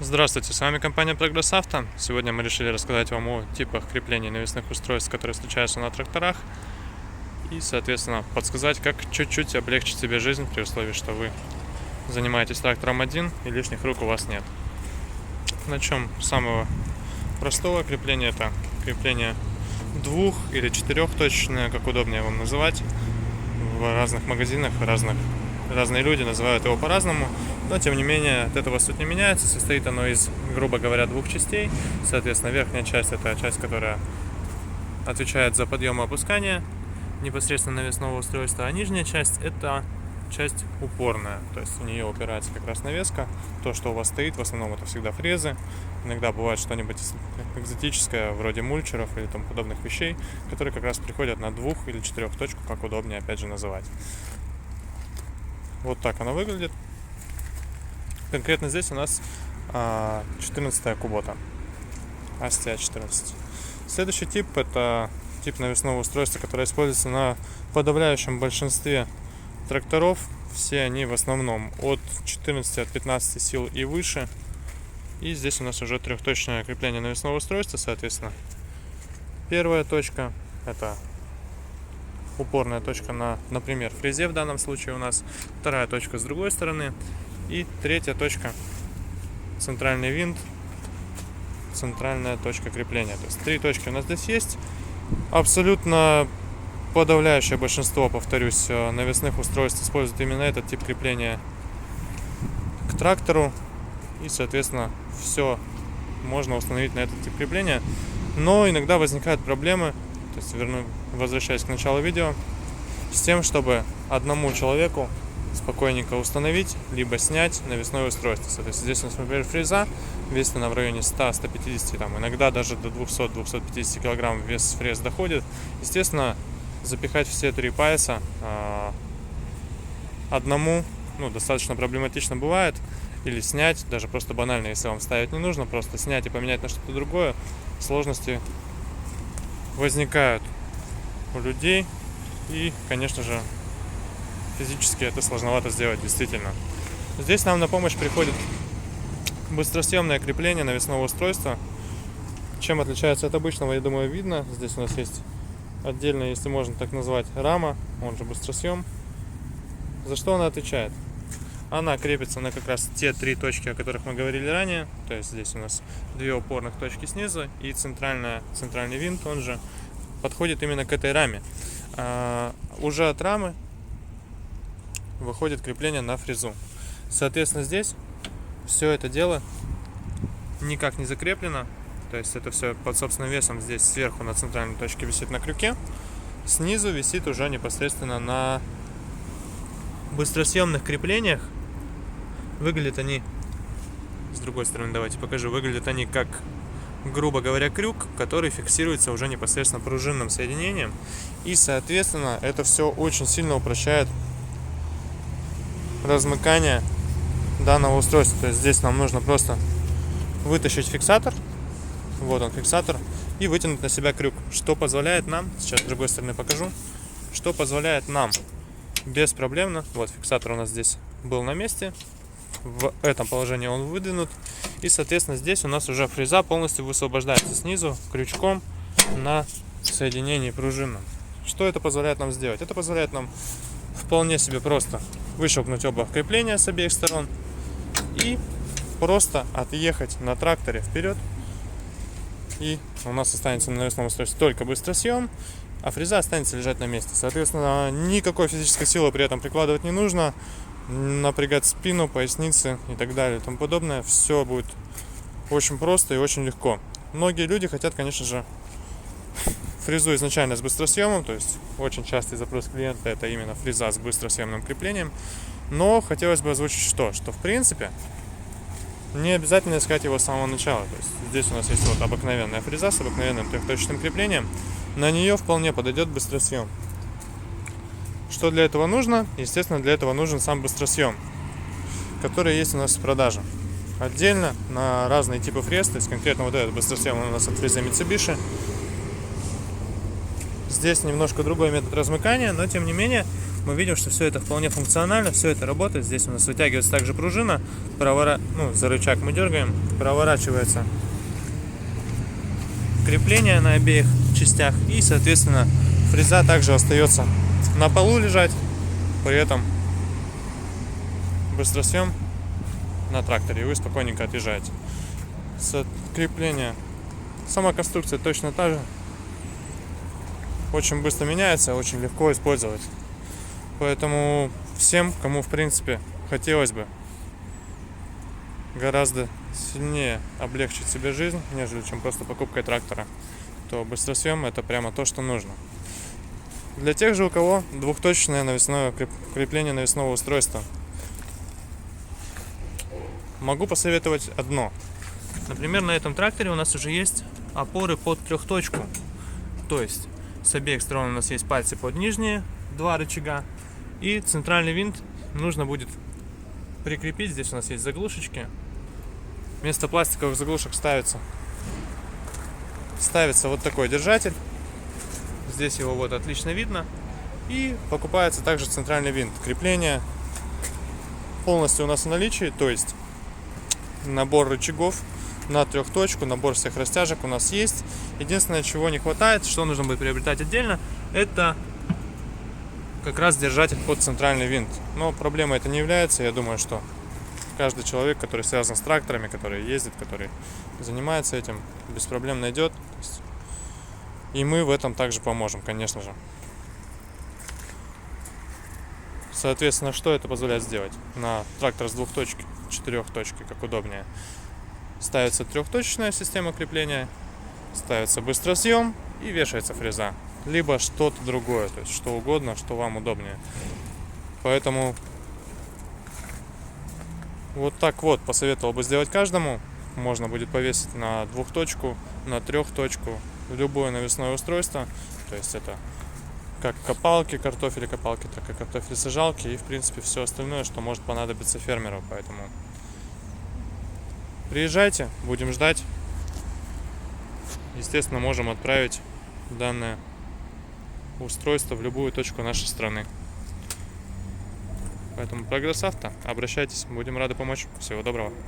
Здравствуйте, с вами компания Прогресс Авто. Сегодня мы решили рассказать вам о типах крепления навесных устройств, которые встречаются на тракторах, и, соответственно, подсказать, как чуть-чуть облегчить себе жизнь при условии, что вы занимаетесь трактором один и лишних рук у вас нет. Начнем с самого простого крепления. Это крепление двух- или четырехточечное, как удобнее вам называть. В разных магазинах разные люди называют его по-разному, но тем не менее от этого суть не меняется. Состоит оно из, грубо говоря, двух частей. Соответственно, верхняя часть — это часть, которая отвечает за подъем и опускание непосредственно навесного устройства, а нижняя часть — это часть упорная, то есть в нее упирается как раз навеска. То, что у вас стоит, в основном это всегда фрезы. Иногда бывает что-нибудь экзотическое, вроде мульчеров или тому подобных вещей, которые как раз приходят на двух- или четырехточку, как удобнее опять же называть. Вот так оно выглядит. Конкретно здесь у нас 14 Kubota, Astia 14. Следующий тип — это тип навесного устройства, которое используется на подавляющем большинстве тракторов. Все они в основном от 15 сил и выше. И здесь у нас уже трехточное крепление навесного устройства. Соответственно, первая точка — это упорная точка на, например, фрезе в данном случае у нас. Вторая точка с другой стороны. И третья точка — центральный винт, центральная точка крепления. То есть три точки у нас здесь есть. Абсолютно подавляющее большинство, повторюсь, навесных устройств используют именно этот тип крепления к трактору. И, соответственно, все можно установить на этот тип крепления. Но иногда возникают проблемы, то есть возвращаясь к началу видео, с тем, чтобы одному человеку спокойненько установить, либо снять навесное устройство. Соответственно, здесь у нас, например, фреза, весит она в районе 100-150, иногда даже до 200-250 килограмм вес фрез доходит. Естественно, запихать все три пайса одному достаточно проблематично бывает. Или снять, даже просто банально, если вам ставить не нужно, просто снять и поменять на что-то другое, сложности возникают у людей. И, конечно же, физически это сложновато сделать, действительно. Здесь нам на помощь приходит быстросъемное крепление навесного устройства. Чем отличается от обычного, я думаю, видно. Здесь у нас есть отдельно, если можно так назвать, рама, он же быстросъем. За что она отвечает? Она крепится на как раз те три точки, о которых мы говорили ранее. То есть здесь у нас две упорных точки снизу и центральный винт, он же подходит именно к этой раме. Уже от рамы выходит крепление на фрезу. Соответственно, здесь все это дело никак не закреплено. То есть это все под собственным весом здесь сверху на центральной точке висит на крюке. Снизу висит уже непосредственно на быстросъемных креплениях. Выглядят они, с другой стороны, давайте покажу, выглядят они как, грубо говоря, крюк, который фиксируется уже непосредственно пружинным соединением. И, соответственно, это все очень сильно упрощает размыкание данного устройства. То есть здесь нам нужно просто вытащить фиксатор, вот он фиксатор, и вытянуть на себя крюк, что позволяет нам, сейчас с другой стороны покажу, что позволяет нам беспроблемно, вот фиксатор у нас здесь был на месте, в этом положении он выдвинут, и, соответственно, здесь у нас уже фреза полностью высвобождается снизу крючком на соединении пружинном. Что это позволяет нам сделать? Это позволяет нам вполне себе просто выщелкнуть оба крепления с обеих сторон и просто отъехать на тракторе вперед. И у нас останется на навесном устройстве только быстросъем, а фреза останется лежать на месте. Соответственно, никакой физической силы при этом прикладывать не нужно, напрягать спину, поясницы и так далее и тому подобное. Все будет очень просто и очень легко. Многие люди хотят, конечно же, фрезу изначально с быстросъемом, то есть очень частый запрос клиента — это именно фреза с быстросъемным креплением. Но хотелось бы озвучить что в принципе не обязательно искать его с самого начала. То есть здесь у нас есть вот обыкновенная фреза с обыкновенным трехточечным креплением. На нее вполне подойдет быстросъем. Что для этого нужно? Естественно, для этого нужен сам быстросъем, который есть у нас в продаже. Отдельно на разные типы фрез, то есть конкретно вот этот быстросъем у нас от фрезы Mitsubishi. Здесь немножко другой метод размыкания, но тем не менее мы видим, что все это вполне функционально, все это работает. Здесь у нас вытягивается также пружина, за рычаг мы дергаем, проворачивается крепление на обеих частях, и, соответственно, фреза также остается на полу лежать, при этом быстросъем на тракторе, и вы спокойненько отъезжаете. Крепление, сама конструкция точно та же, очень быстро меняется, очень легко использовать. Поэтому всем, кому в принципе хотелось бы гораздо сильнее облегчить себе жизнь, нежели чем просто покупкой трактора, то быстросъем — это прямо то, что нужно. Для тех же, у кого двухточное навесное крепление навесного устройства, могу посоветовать одно. Например, на этом тракторе у нас уже есть опоры под трехточку. То есть с обеих сторон у нас есть пальцы под нижние два рычага, и центральный винт нужно будет прикрепить. Здесь у нас есть заглушечки. Вместо пластиковых заглушек ставится вот такой держатель. Здесь его вот отлично видно. И покупается также центральный винт. Крепление полностью у нас в наличии, то есть набор рычагов на трехточку, набор всех растяжек у нас есть. Единственное, чего не хватает, что нужно будет приобретать отдельно, это как раз держатель под центральный винт. Но проблема это не является. Я думаю, что каждый человек, который связан с тракторами, который ездит, который занимается этим, без проблем найдет. И мы в этом также поможем, конечно же. Соответственно, что это позволяет сделать? На трактор с двухточки, четырехточки, как удобнее, ставится трехточечная система крепления, ставится быстросъем и вешается фреза. Либо что-то другое, то есть что угодно, что вам удобнее. Поэтому вот так вот посоветовал бы сделать каждому. Можно будет повесить на двухточку, на трехточку, в любое навесное устройство. То есть это как копалки, картофелекопалки, так и картофелесажалки, и в принципе все остальное, что может понадобиться фермеру. Поэтому приезжайте, будем ждать. Естественно, можем отправить данное устройство в любую точку нашей страны. Поэтому Прогресс Авто, обращайтесь, будем рады помочь. Всего доброго.